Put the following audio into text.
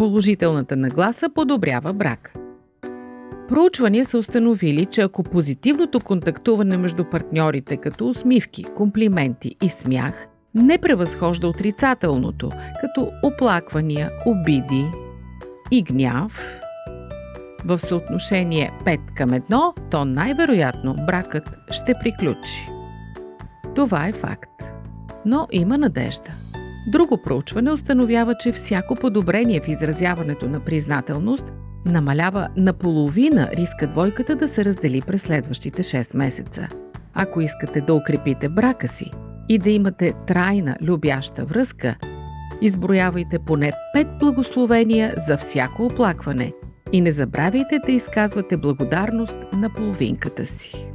Положителната нагласа подобрява брак. Проучвания са установили, че ако позитивното контактуване между партньорите като усмивки, комплименти и смях не превъзхожда отрицателното, като оплаквания, обиди и гняв, в съотношение 5:1, то най-вероятно бракът ще приключи. Това е факт. Но има надежда. Друго проучване установява, че всяко подобрение в изразяването на признателност намалява наполовина риска двойката да се раздели през следващите 6 месеца. Ако искате да укрепите брака си и да имате трайна, любяща връзка, изброявайте поне 5 благословения за всяко оплакване и не забравяйте да изказвате благодарност на половинката си.